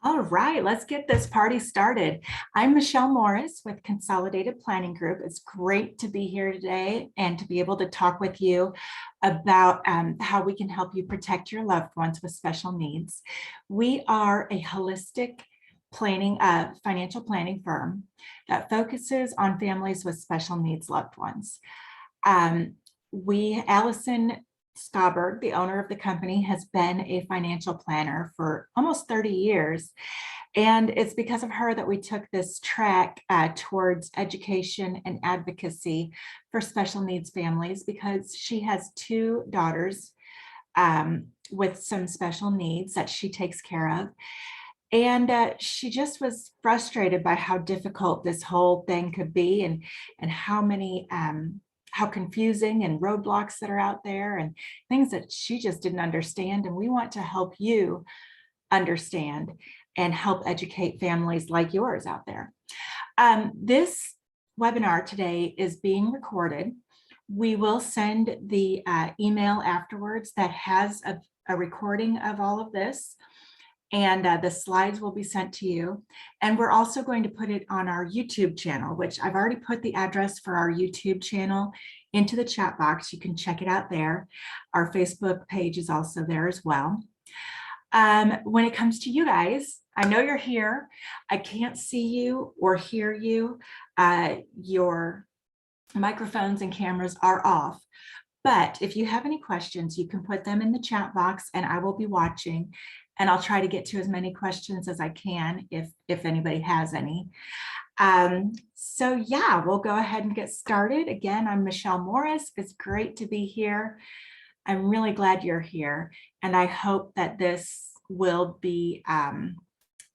All right, let's get this party started. I'm Michelle Morris with Consolidated Planning Group. It's great to be here today and to be able to talk with you about how we can help you protect your loved ones with special needs. We are a holistic planning, financial planning firm that focuses on families with special needs loved ones. Allison Stauberg, the owner of the company, has been a financial planner for almost 30 years. And it's because of her that we took this track towards education and advocacy for special needs families, because she has two daughters with some special needs that she takes care of. And she just was frustrated by how difficult this whole thing could be, and how confusing and roadblocks that are out there and things that she just didn't understand. And we want to help you understand and help educate families like yours out there. This webinar today is being recorded. We will send the email afterwards that has a recording of all of this. And the slides will be sent to you. And we're also going to put it on our YouTube channel, which I've already put the address for our YouTube channel into the chat box. You can check it out there. Our Facebook page is also there as well. When it comes to you guys, I know you're here. I can't see you or hear you. Your microphones and cameras are off. But if you have any questions, you can put them in the chat box and I will be watching. And I'll try to get to as many questions as I can if anybody has any. So yeah, we'll go ahead and get started. Again, I'm Michelle Morris. It's great to be here. I'm really glad you're here. And I hope that this will be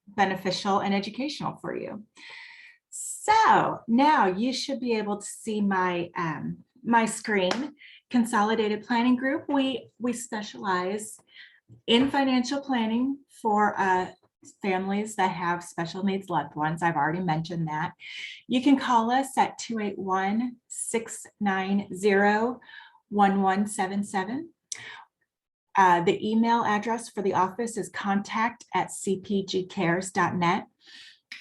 beneficial and educational for you. So now you should be able to see my my screen. Consolidated Planning Group. We specialize in financial planning for families that have special needs loved ones. I've already mentioned that. You can call us at 281-690-1177. The email address for the office is contact@cpgcares.net.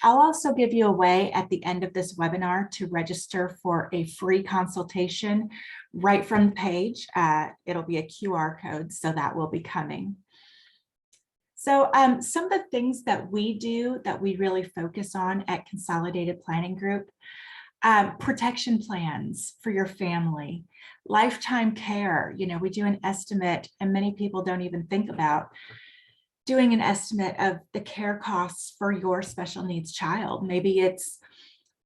I'll also give you a way at the end of this webinar to register for a free consultation right from the page. It'll be a QR code, so that will be coming. So some of the things that we do that we really focus on at Consolidated Planning Group: protection plans for your family, lifetime care. You know, we do an estimate, and many people don't even think about doing an estimate of the care costs for your special needs child. Maybe it's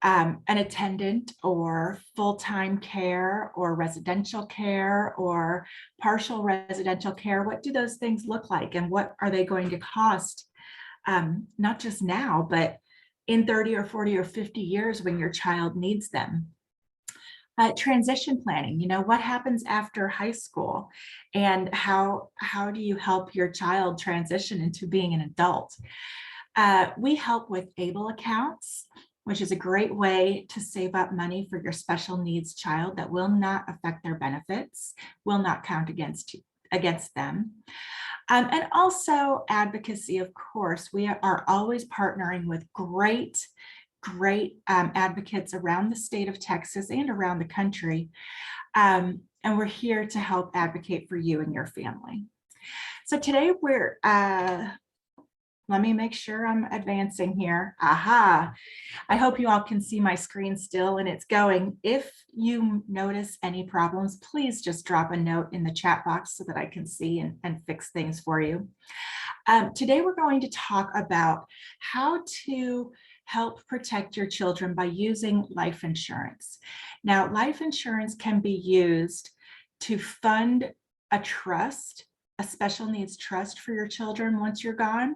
an attendant or full-time care or residential care or partial residential care. What do those things look like, and what are they going to cost, not just now, but in 30 or 40 or 50 years when your child needs them? Transition planning, you know, what happens after high school, and how do you help your child transition into being an adult? We help with ABLE accounts, which is a great way to save up money for your special needs child that will not affect their benefits, will not count against them. And also advocacy, of course. We are always partnering with great advocates around the state of Texas and around the country. And we're here to help advocate for you and your family. So today we're, let me make sure I'm advancing here. Aha, I hope you all can see my screen still and it's going. If you notice any problems, please just drop a note in the chat box so that I can see and fix things for you. Today we're going to talk about how to help protect your children by using life insurance. Now, life insurance can be used to fund a trust, a special needs trust for your children once you're gone.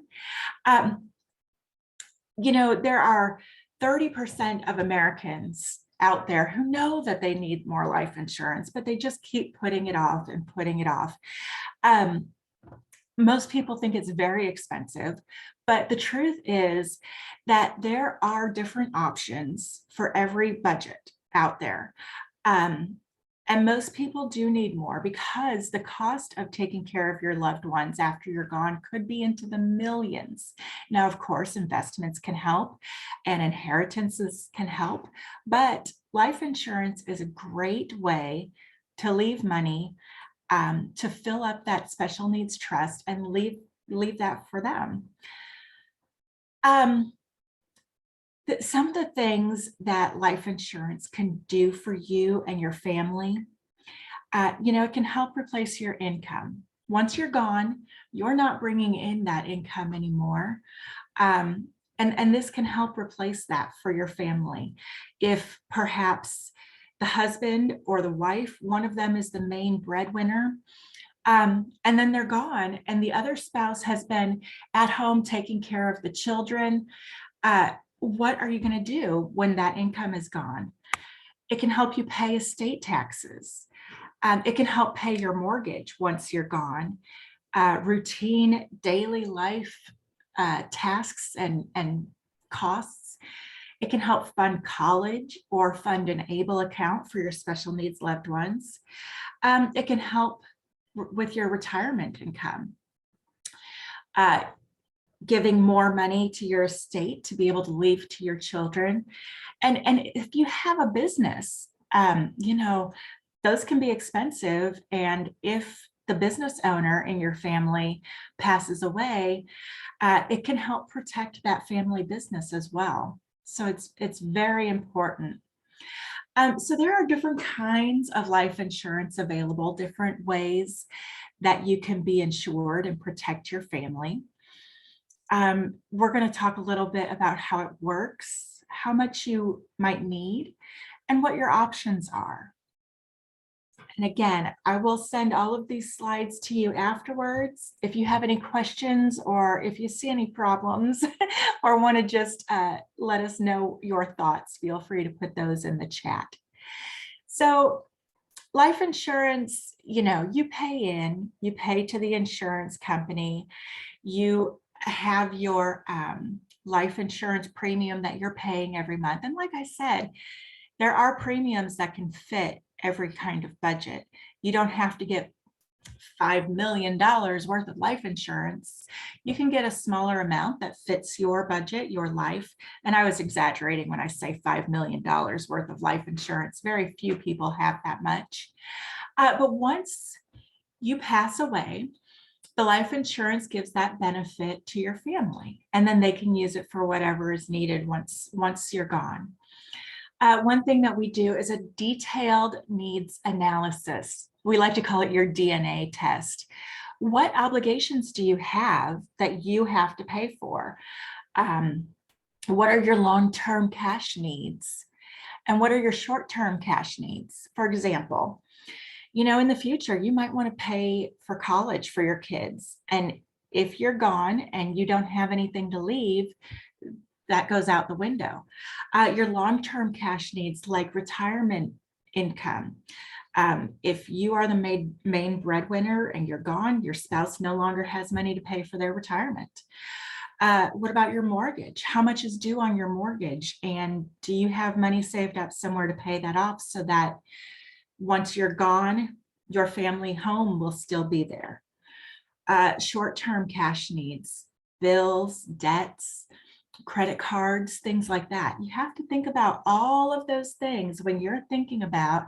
You know, there are 30% of Americans out there who know that they need more life insurance, but they just keep putting it off and putting it off. Most people think it's very expensive, but the truth is that there are different options for every budget out there. And most people do need more because the cost of taking care of your loved ones after you're gone could be into the millions. Now, of course, investments can help and inheritances can help, but life insurance is a great way to leave money to fill up that special needs trust and leave that for them. Some of the things that life insurance can do for you and your family, it can help replace your income. Once you're gone, you're not bringing in that income anymore. And this can help replace that for your family. If perhaps the husband or the wife, one of them is the main breadwinner, and then they're gone, and the other spouse has been at home taking care of the children, what are you going to do when that income is gone? It can help you pay estate taxes. It can help pay your mortgage once you're gone. Routine daily life tasks and costs. It can help fund college or fund an ABLE account for your special needs loved ones. It can help with your retirement income. Giving more money to your estate to be able to leave to your children. And if you have a business, those can be expensive. And if the business owner in your family passes away, it can help protect that family business as well. So it's very important. So there are different kinds of life insurance available, different ways that you can be insured and protect your family. We're going to talk a little bit about how it works, how much you might need, and what your options are. And again, I will send all of these slides to you afterwards. If you have any questions or if you see any problems or want to just let us know your thoughts, feel free to put those in the chat. So life insurance, you pay to the insurance company, you have your life insurance premium that you're paying every month. And like I said, there are premiums that can fit every kind of budget. You don't have to get $5 million worth of life insurance. You can get a smaller amount that fits your budget, your life. And I was exaggerating when I say $5 million worth of life insurance. Very few people have that much. But once you pass away, the life insurance gives that benefit to your family, and then they can use it for whatever is needed once you're gone. One thing that we do is a detailed needs analysis. We like to call it your DNA test. What obligations do you have that you have to pay for? What are your long-term cash needs? And what are your short-term cash needs? For example, in the future, you might want to pay for college for your kids. And if you're gone and you don't have anything to leave, that goes out the window. Your long-term cash needs like retirement income. If you are the main breadwinner and you're gone, your spouse no longer has money to pay for their retirement. What about your mortgage? How much is due on your mortgage? And do you have money saved up somewhere to pay that off so that once you're gone, your family home will still be there? Short-term cash needs, bills, debts, credit cards, things like that. You have to think about all of those things when you're thinking about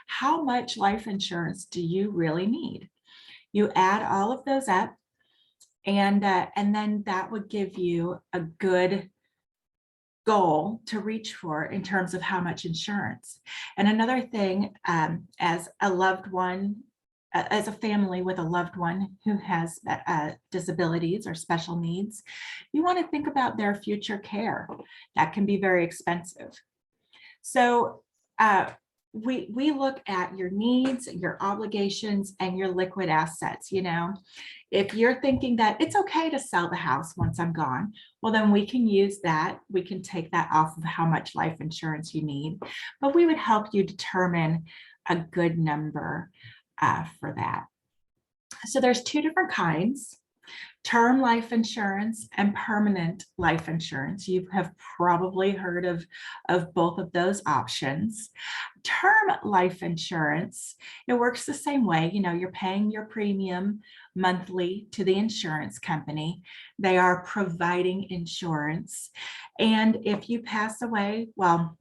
how much life insurance do you really need. You add all of those up, and then that would give you a good goal to reach for in terms of how much insurance. And another thing, as a loved one, as a family with a loved one who has disabilities or special needs, you want to think about their future care. That can be very expensive. So we look at your needs, your obligations, and your liquid assets. If you're thinking that it's okay to sell the house once I'm gone, well, then we can use that. We can take that off of how much life insurance you need, but we would help you determine a good number for that. So there's two different kinds. Term life insurance and permanent life insurance. You have probably heard of both of those options. Term life insurance, it works the same way. You're paying your premium monthly to the insurance company. They are providing insurance. And if you pass away, well,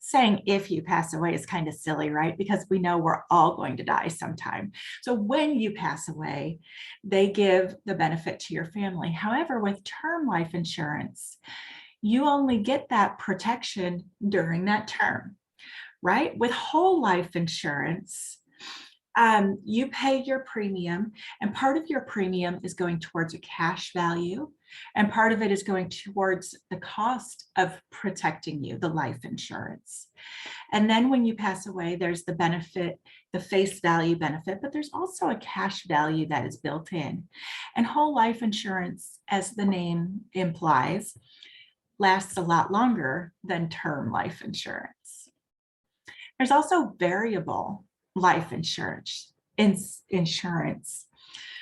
saying if you pass away is kind of silly, right? Because we know we're all going to die sometime. So when you pass away, they give the benefit to your family. However, with term life insurance, you only get that protection during that term, right? With whole life insurance, you pay your premium, and part of your premium is going towards a cash value, and part of it is going towards the cost of protecting you, the life insurance. And then when you pass away, there's the benefit, the face value benefit, but there's also a cash value that is built in. And whole life insurance, as the name implies, lasts a lot longer than term life insurance. There's also variable life insurance,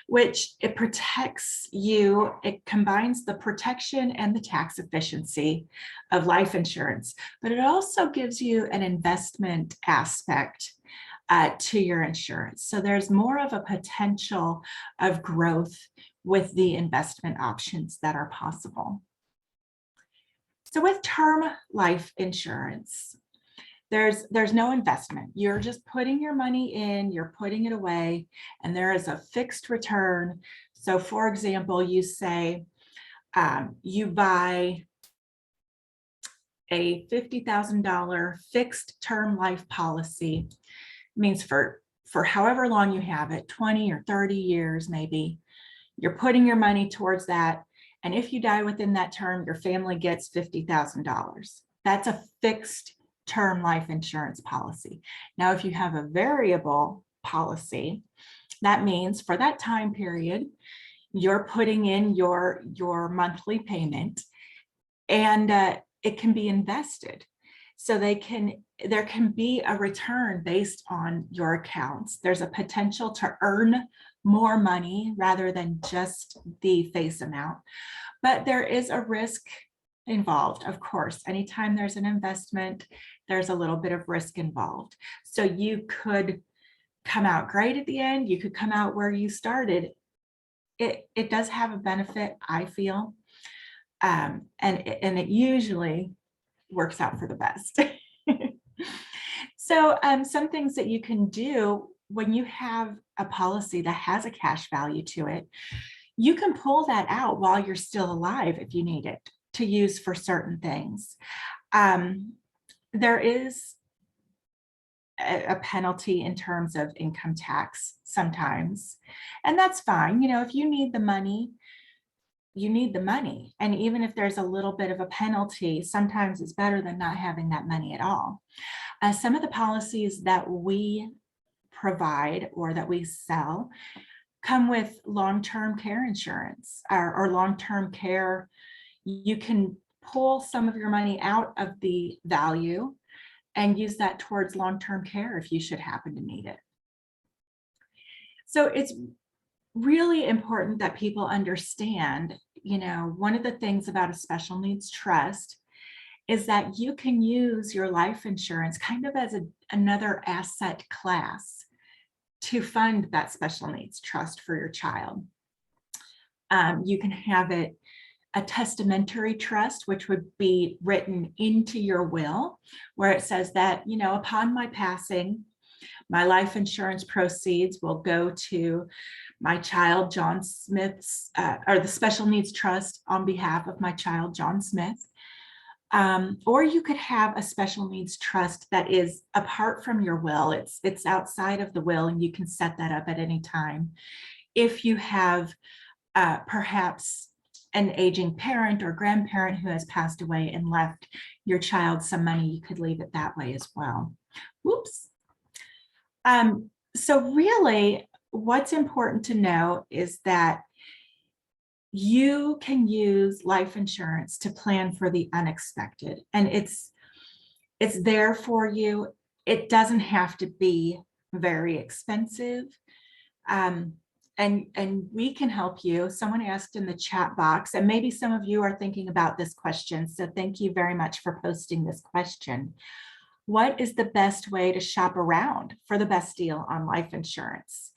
which it protects you. It combines the protection and the tax efficiency of life insurance, but it also gives you an investment aspect to your insurance. So there's more of a potential of growth with the investment options that are possible. So with term life insurance, there's no investment. You're just putting your money in, you're putting it away, and there is a fixed return. So for example, you say you buy a $50,000 fixed term life policy. It means for however long you have it, 20 or 30 years maybe, you're putting your money towards that. And if you die within that term, your family gets $50,000. That's a fixed term life insurance policy. Now, if you have a variable policy, that means for that time period, you're putting in your monthly payment, and it can be invested. So there can be a return based on your accounts. There's a potential to earn more money rather than just the face amount, but there is a risk involved. Of course, anytime there's an investment, there's a little bit of risk involved. So you could come out great at the end. You could come out where you started. It does have a benefit, I feel, and it usually works out for the best. So some things that you can do when you have a policy that has a cash value to it, you can pull that out while you're still alive if you need it to use for certain things. There is a penalty in terms of income tax sometimes, and that's fine. If you need the money, you need the money. And even if there's a little bit of a penalty, sometimes it's better than not having that money at all. Some of the policies that we provide or that we sell come with long-term care insurance or long-term care. You can pull some of your money out of the value and use that towards long-term care if you should happen to need it. So it's really important that people understand, one of the things about a special needs trust is that you can use your life insurance kind of as another asset class to fund that special needs trust for your child. You can have it a testamentary trust, which would be written into your will, where it says that, upon my passing, my life insurance proceeds will go to my child, John Smith's, or the special needs trust on behalf of my child, John Smith. Or you could have a special needs trust that is apart from your will. It's outside of the will, and you can set that up at any time. If you have perhaps an aging parent or grandparent who has passed away and left your child some money, you could leave it that way as well. Whoops. So really, what's important to know is that you can use life insurance to plan for the unexpected, and it's there for you. It doesn't have to be very expensive. and we can help you. Someone asked in the chat box, and maybe some of you are thinking about this question. So thank you very much for posting this question. What is the best way to shop around for the best deal on life insurance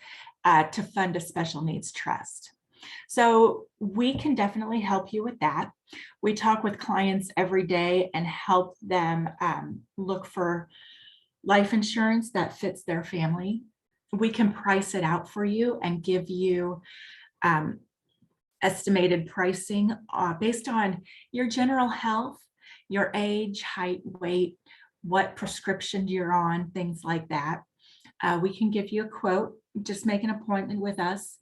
to fund a special needs trust? So we can definitely help you with that. We talk with clients every day and help them look for life insurance that fits their family. We can price it out for you and give you estimated pricing based on your general health, your age, height, weight, what prescription you're on, things like that. We can give you a quote, just make an appointment with us.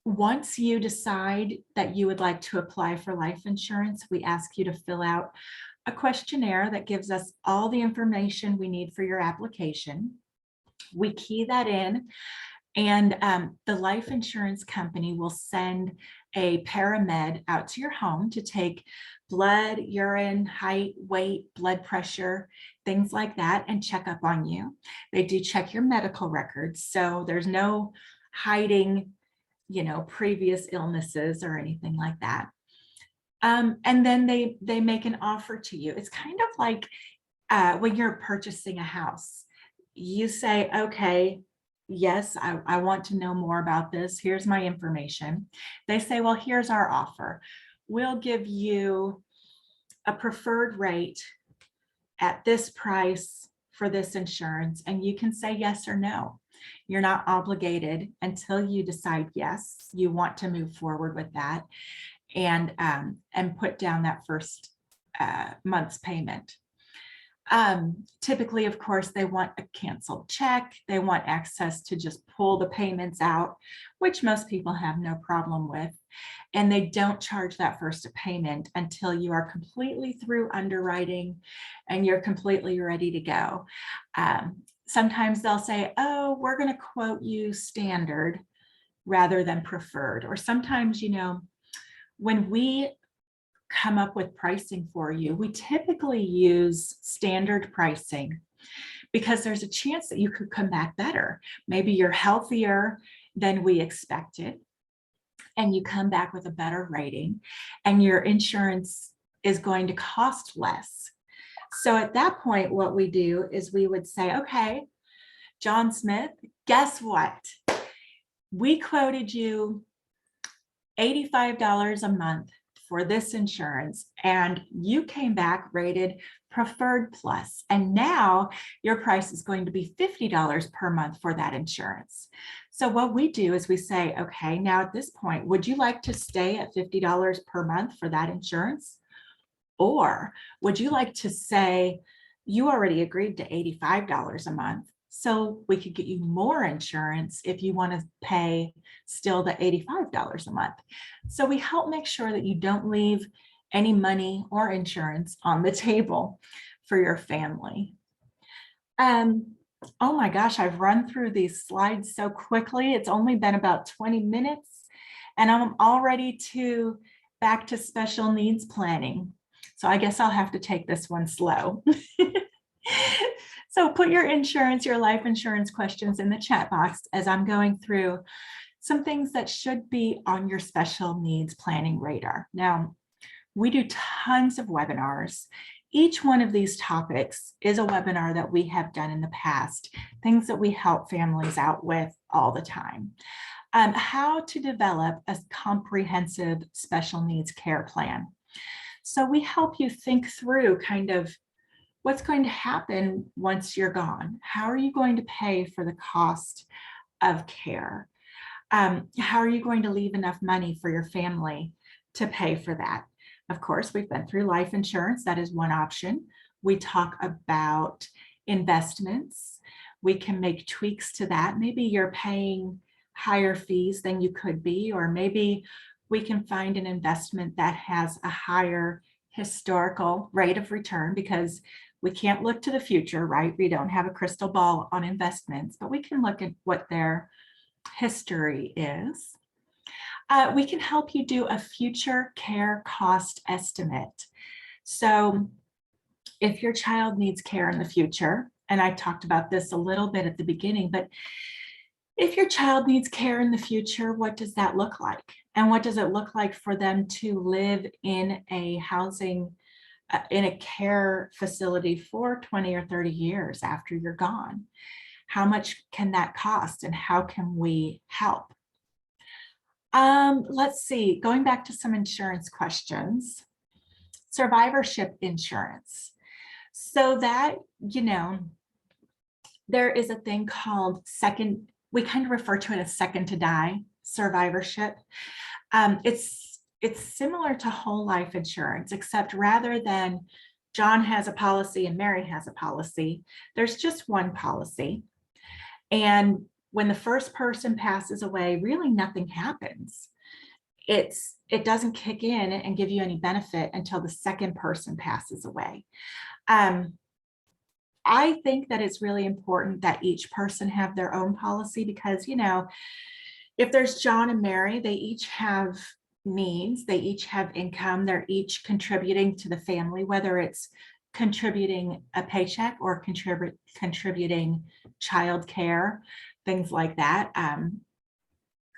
Once you decide that you would like to apply for life insurance, we ask you to fill out a questionnaire that gives us all the information we need for your application. We key that in, and the life insurance company will send a paramed out to your home to take blood, urine, height, weight, blood pressure, things like that, and check up on you. They do check your medical records, so there's no hiding, previous illnesses or anything like that. And then they make an offer to you. It's kind of like when you're purchasing a house. You say, okay, yes, I want to know more about this. Here's my information. They say, well, here's our offer. We'll give you a preferred rate at this price for this insurance, and you can say yes or no. You're not obligated until you decide yes, you want to move forward with that, and put down that first month's payment. Typically, of course, they want a canceled check. They want access to just pull the payments out, which most people have no problem with. And they don't charge that first payment until you are completely through underwriting and you're completely ready to go. Sometimes they'll say, oh, we're going to quote you standard rather than preferred. Or sometimes, when we come up with pricing for you, we typically use standard pricing because there's a chance that you could come back better. Maybe you're healthier than we expected and you come back with a better rating and your insurance is going to cost less. So at that point, what we do is we would say, okay, John Smith, guess what? We quoted you $85 a month for this insurance, and you came back rated preferred plus, and now your price is going to be $50 per month for that insurance. So what we do is we say, okay, now at this point, would you like to stay at $50 per month for that insurance? Or would you like to say, you already agreed to $85 a month, so we could get you more insurance if you want to pay still the $85 a month. So we help make sure that you don't leave any money or insurance on the table for your family. Oh my gosh, I've run through these slides so quickly. It's only been about 20 minutes and I'm already back to special needs planning. So I guess I'll have to take this one slow. So put your life insurance questions in the chat box as I'm going through some things that should be on your special needs planning radar. Now, we do tons of webinars. Each one of these topics is a webinar that we have done in the past, things that we help families out with all the time. How to develop a comprehensive special needs care plan. So we help you think through kind of what's going to happen once you're gone. How are you going to pay for the cost of care? How are you going to leave enough money for your family to pay for that? Of course, we've been through life insurance. That is one option. We talk about investments. We can make tweaks to that. Maybe you're paying higher fees than you could be, or maybe we can find an investment that has a higher historical rate of return, because we can't look to the future, right? We don't have a crystal ball on investments, but we can look at what their history is. We can help you do a future care cost estimate. So if your child needs care in the future, and I talked about this a little bit at the beginning, but If your child needs care in the future, what does that look like? And what does it look like for them to live in a housing, in a care facility for 20 or 30 years after you're gone? How much can that cost and how can we help? Let's see, going back to some insurance questions. Survivorship insurance. So that, there is a thing called second, we kind of refer to it as second to die survivorship. It's similar to whole life insurance, except rather than John has a policy and Mary has a policy, there's just one policy. And when the first person passes away, really nothing happens. It doesn't kick in and give you any benefit until the second person passes away. I think that it's really important that each person have their own policy because, if there's John and Mary, they each have needs, they each have income, they're each contributing to the family, whether it's contributing a paycheck or contributing childcare, things like that,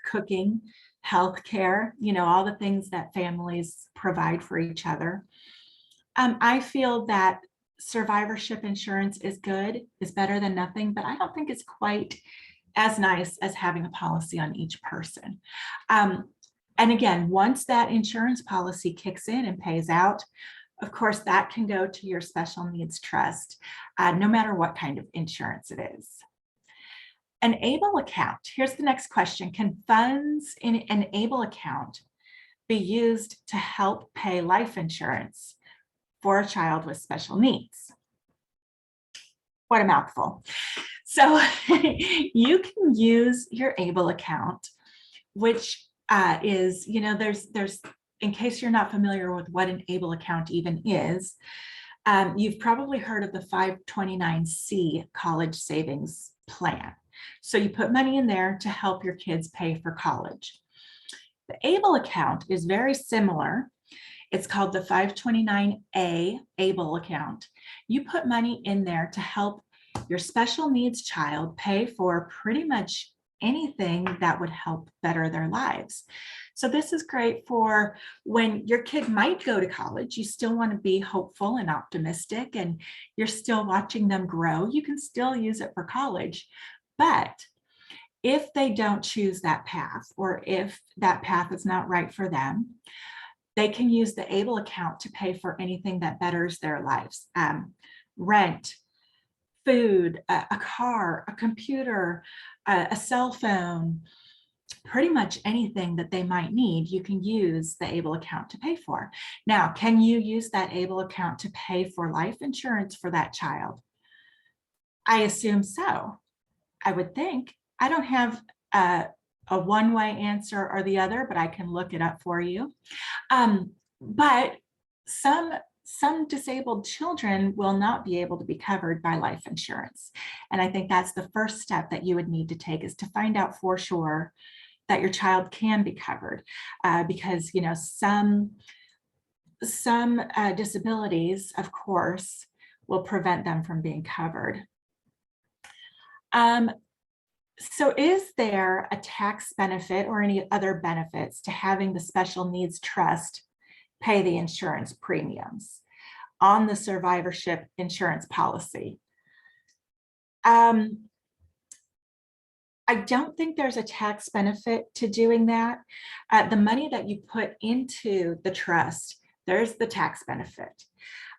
cooking, healthcare, all the things that families provide for each other. I feel that survivorship insurance is good, is better than nothing, but I don't think it's quite as nice as having a policy on each person. And again, once that insurance policy kicks in and pays out, of course, that can go to your special needs trust, no matter what kind of insurance it is. An ABLE account. Here's the next question. Can funds in an ABLE account be used to help pay life insurance for a child with special needs? What a mouthful. So you can use your ABLE account, which is, there's, in case you're not familiar with what an ABLE account even is, you've probably heard of the 529C college savings plan. So you put money in there to help your kids pay for college. The ABLE account is very similar. It's called the 529A ABLE account. You put money in there to help your special needs child pay for pretty much anything that would help better their lives. So this is great for when your kid might go to college, you still want to be hopeful and optimistic and you're still watching them grow. You can still use it for college. But if they don't choose that path, or if that path is not right for them, they can use the ABLE account to pay for anything that betters their lives. Rent, food, a car, a computer, a cell phone, pretty much anything that they might need, you can use the ABLE account to pay for. Now, can you use that ABLE account to pay for life insurance for that child? I assume so. I would think. I don't have a one-way answer or the other, but I can look it up for you. But some disabled children will not be able to be covered by life insurance. And I think that's the first step that you would need to take, is to find out for sure that your child can be covered, because some disabilities, of course, will prevent them from being covered. So is there a tax benefit or any other benefits to having the special needs trust pay the insurance premiums on the survivorship insurance policy? I don't think there's a tax benefit to doing that. The money that you put into the trust, there's the tax benefit.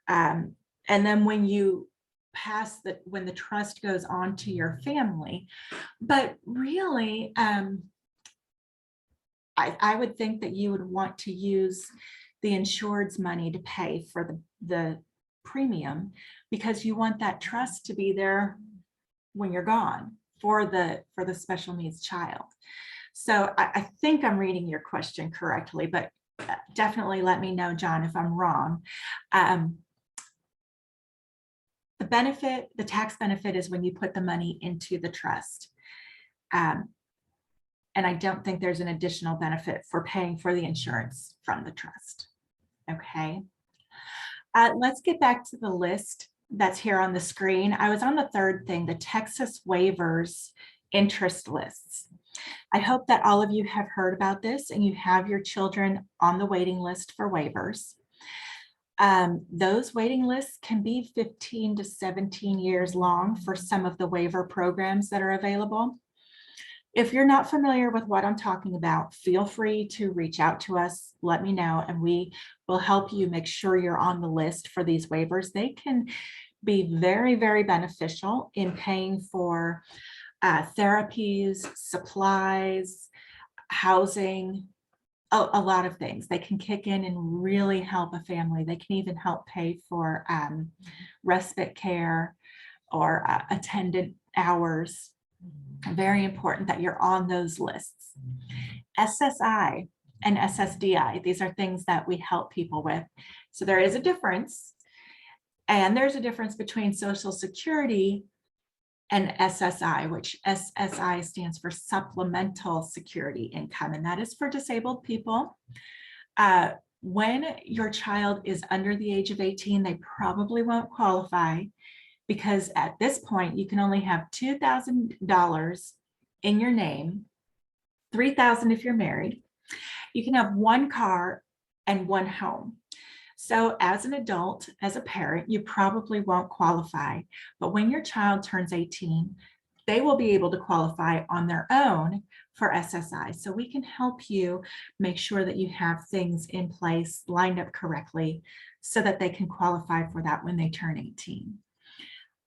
And then when you pass that, when the trust goes on to your family, but really, I would think that you would want to use the insured's money to pay for the premium, because you want that trust to be there when you're gone for the special needs child. So I think I'm reading your question correctly, but definitely let me know, John, if I'm wrong. The tax benefit is when you put the money into the trust. And I don't think there's an additional benefit for paying for the insurance from the trust. Okay. Let's get back to the list that's here on the screen. I was on the third thing, the Texas waivers interest lists. I hope that all of you have heard about this and you have your children on the waiting list for waivers. Those waiting lists can be 15 to 17 years long for some of the waiver programs that are available. If you're not familiar with what I'm talking about, feel free to reach out to us, let me know, and we will help you make sure you're on the list for these waivers. They can be very, very beneficial in paying for therapies, supplies, housing, a lot of things. They can kick in and really help a family. They can even help pay for respite care or attendant hours. Very important that you're on those lists. SSI and SSDI, these are things that we help people with. So there is a difference. And there's a difference between Social Security and SSI, which SSI stands for Supplemental Security Income, and that is for disabled people. When your child is under the age of 18, they probably won't qualify because at this point, you can only have $2,000 in your name, $3,000 if you're married. You can have one car and one home. So as an adult, as a parent, you probably won't qualify, but when your child turns 18, they will be able to qualify on their own for SSI. So we can help you make sure that you have things in place lined up correctly so that they can qualify for that when they turn 18.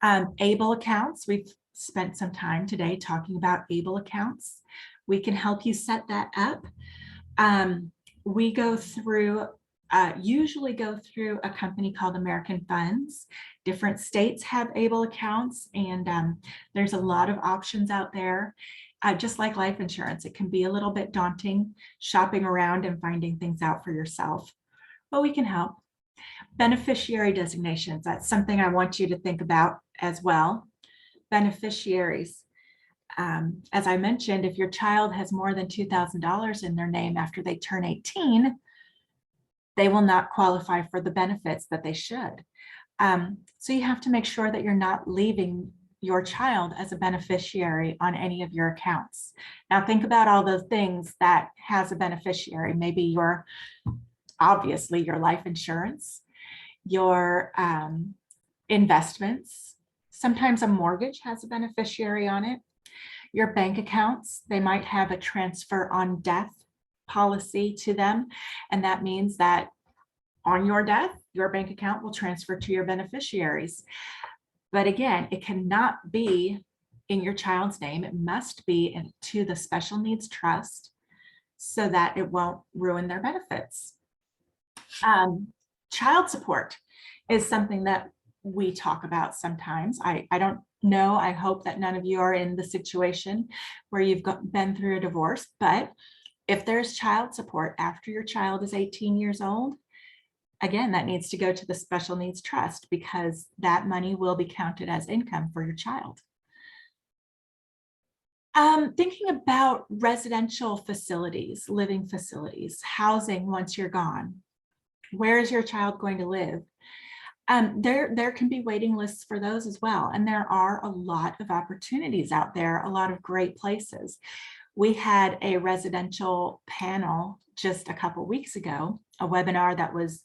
ABLE accounts, we've spent some time today talking about ABLE accounts. We can help you set that up. We go through usually go through a company called American Funds. Different states have ABLE accounts, and there's a lot of options out there. Just like life insurance, it can be a little bit daunting shopping around and finding things out for yourself, but we can help. Beneficiary designations, that's something I want you to think about as well. Beneficiaries. As I mentioned, if your child has more than $2,000 in their name after they turn 18, they will not qualify for the benefits that they should. So you have to make sure that you're not leaving your child as a beneficiary on any of your accounts. Now think about all those things that has a beneficiary, maybe obviously your life insurance, your investments. Sometimes a mortgage has a beneficiary on it. Your bank accounts, they might have a transfer on death policy to them. And that means that on your death, your bank account will transfer to your beneficiaries. But again, it cannot be in your child's name. It must be to the special needs trust so that it won't ruin their benefits. Child support is something that we talk about sometimes. I don't know, I hope that none of you are in the situation where you've been through a divorce, but if there's child support after your child is 18 years old, again, that needs to go to the special needs trust because that money will be counted as income for your child. Thinking about residential facilities, living facilities, housing once you're gone. Where is your child going to live? There can be waiting lists for those as well. And there are a lot of opportunities out there, a lot of great places. We had a residential panel just a couple weeks ago, a webinar that was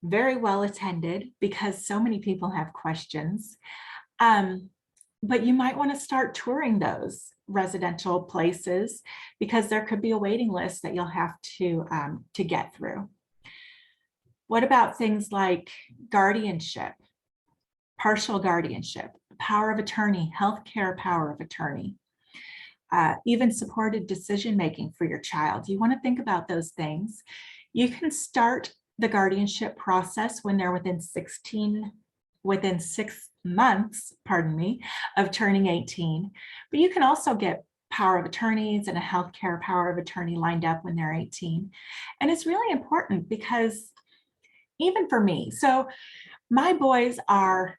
very well attended because so many people have questions. But you might want to start touring those residential places because there could be a waiting list that you'll have to get through. What about things like guardianship, partial guardianship, power of attorney, healthcare power of attorney, even supported decision-making for your child? You want to think about those things. You can start the guardianship process when they're within 6 months, of turning 18. But you can also get power of attorneys and a healthcare power of attorney lined up when they're 18. And it's really important because even for me, so my boys are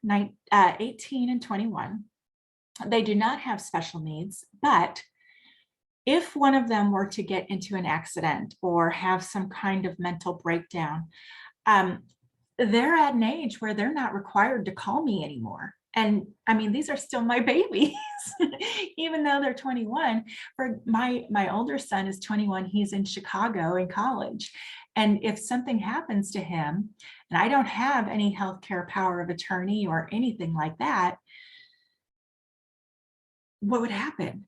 18 and 21. They do not have special needs, but if one of them were to get into an accident or have some kind of mental breakdown, they're at an age where they're not required to call me anymore. And I mean, these are still my babies, even though they're 21. For my older son is 21. He's in Chicago in college. And if something happens to him, and I don't have any healthcare power of attorney or anything like that, what would happen?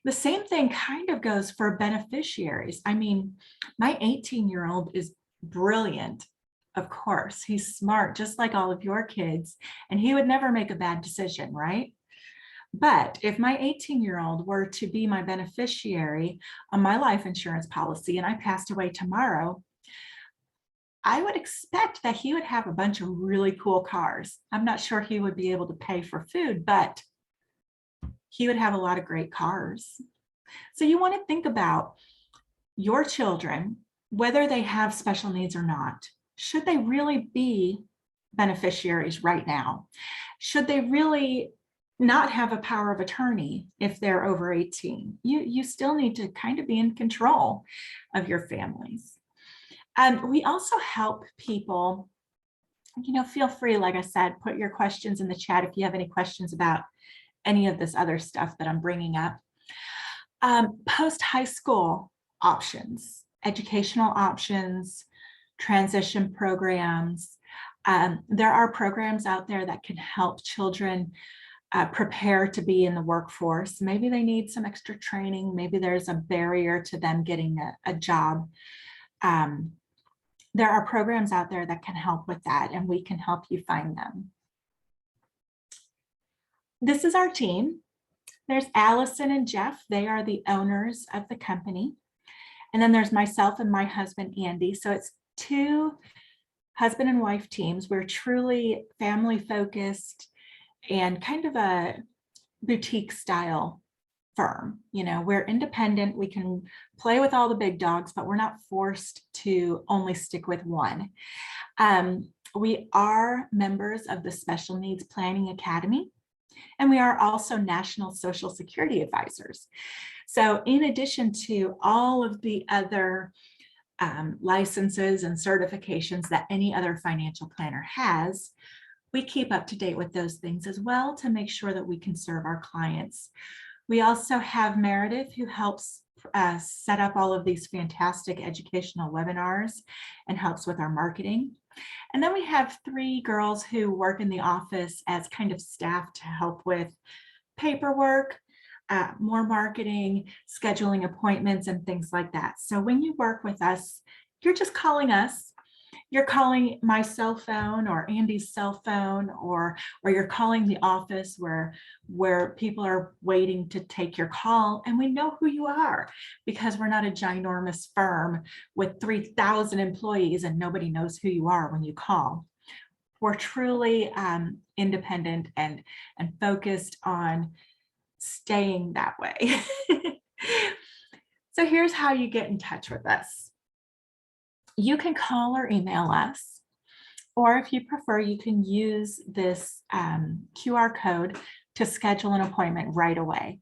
The same thing kind of goes for beneficiaries. I mean, my 18-year-old is brilliant. Of course, he's smart, just like all of your kids, and he would never make a bad decision, right? But if my 18-year-old were to be my beneficiary on my life insurance policy and I passed away tomorrow, I would expect that he would have a bunch of really cool cars. I'm not sure he would be able to pay for food, but he would have a lot of great cars. So you want to think about your children, whether they have special needs or not. Should they really be beneficiaries right now? Should they really not have a power of attorney if they're over 18? You still need to kind of be in control of your families. We also help people, feel free, like I said, put your questions in the chat if you have any questions about any of this other stuff that I'm bringing up. Post-high school options, educational options, transition programs. There are programs out there that can help children prepare to be in the workforce. Maybe they need some extra training. Maybe there's a barrier to them getting a job. There are programs out there that can help with that, and we can help you find them. This is our team. There's Allison and Jeff. They are the owners of the company. And then there's myself and my husband, Andy. So it's two husband and wife teams. We're truly family focused and kind of a boutique style firm. We're independent. We can play with all the big dogs, but we're not forced to only stick with one. We are members of the Special Needs Planning Academy. And we are also National Social Security advisors. So in addition to all of the other licenses and certifications that any other financial planner has, we keep up to date with those things as well to make sure that we can serve our clients. We also have Meredith, who helps set up all of these fantastic educational webinars and helps with our marketing. And then we have three girls who work in the office as kind of staff to help with paperwork, more marketing, scheduling appointments, and things like that. So when you work with us, you're just calling us. You're calling my cell phone or Andy's cell phone, or you're calling the office where people are waiting to take your call, and we know who you are because we're not a ginormous firm with 3,000 employees and nobody knows who you are when you call. We're truly independent and focused on staying that way. So here's how you get in touch with us. You can call or email us, or if you prefer, you can use this QR code to schedule an appointment right away.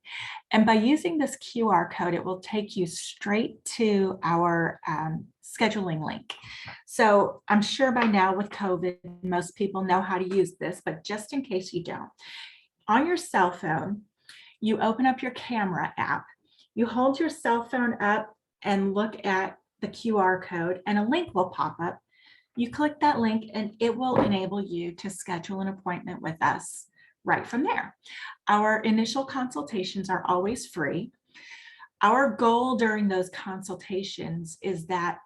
And by using this QR code, it will take you straight to our scheduling link. So I'm sure by now with COVID, most people know how to use this, but just in case you don't, on your cell phone, you open up your camera app, you hold your cell phone up and look at the QR code, and a link will pop up. You click that link and it will enable you to schedule an appointment with us right from there. Our initial consultations are always free. Our goal during those consultations is that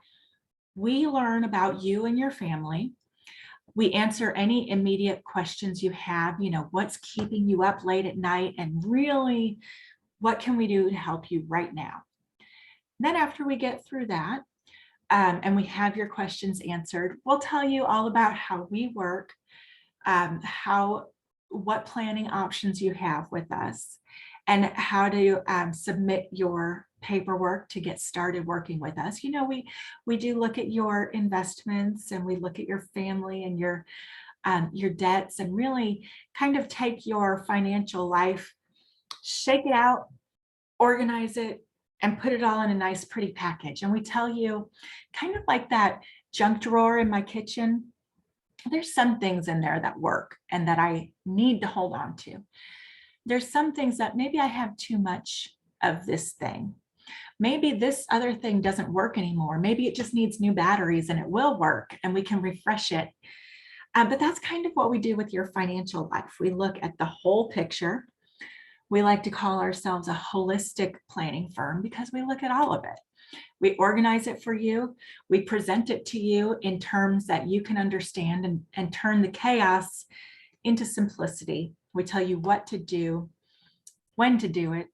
we learn about you and your family. We answer any immediate questions you have, what's keeping you up late at night, and really, what can we do to help you right now? Then after we get through that, and we have your questions answered, we'll tell you all about how we work, what planning options you have with us, and how to submit your paperwork to get started working with us. We do look at your investments, and we look at your family and your debts, and really kind of take your financial life, shake it out, organize it, and put it all in a nice, pretty package. And we tell you, kind of like that junk drawer in my kitchen, there's some things in there that work and that I need to hold on to. There's some things that maybe I have too much of this thing. Maybe this other thing doesn't work anymore. Maybe it just needs new batteries and it will work and we can refresh it. But that's kind of what we do with your financial life. We look at the whole picture. We like to call ourselves a holistic planning firm because we look at all of it. We organize it for you. We present it to you in terms that you can understand and turn the chaos into simplicity. We tell you what to do, when to do it.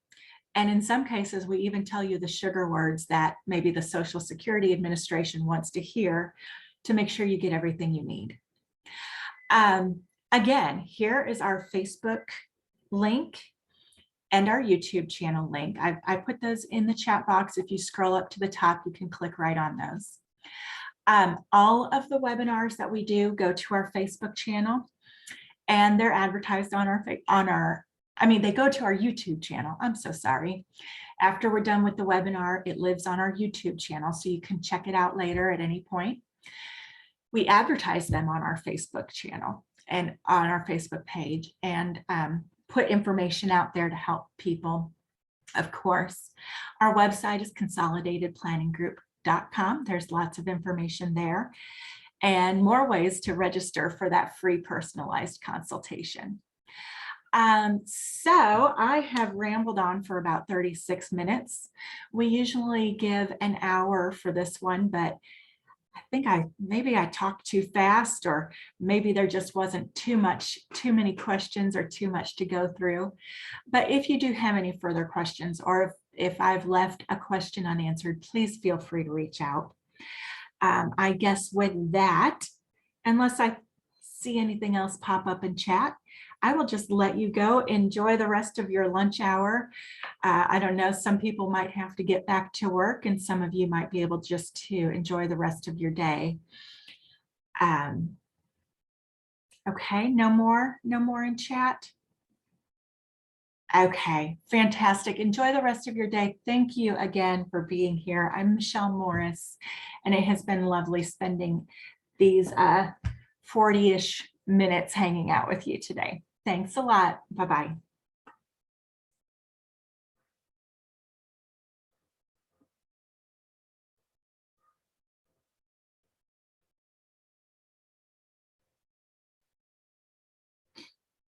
And in some cases, we even tell you the sugar words that maybe the Social Security Administration wants to hear to make sure you get everything you need. Again, here is our Facebook link and our YouTube channel link. I put those in the chat box. If you scroll up to the top, you can click right on those. All of the webinars that we do go to our Facebook channel, and they're advertised on they go to our YouTube channel. I'm so sorry. After we're done with the webinar, it lives on our YouTube channel, so you can check it out later at any point. We advertise them on our Facebook channel and on our Facebook page, and put information out there to help people. Of course, our website is consolidatedplanninggroup.com. There's lots of information there and more ways to register for that free personalized consultation. So I have rambled on for about 36 minutes. We usually give an hour for this one, but I think maybe I talked too fast, or maybe there just wasn't too many questions or too much to go through. But if you do have any further questions, or if I've left a question unanswered, please feel free to reach out. I guess with that, unless I see anything else pop up in chat, I will just let you go. Enjoy the rest of your lunch hour. I don't know, some people might have to get back to work, and some of you might be able just to enjoy the rest of your day. Okay, no more in chat. Okay, fantastic. Enjoy the rest of your day. Thank you again for being here. I'm Michelle Morris, and it has been lovely spending these 40-ish minutes hanging out with you today. Thanks a lot. Bye-bye.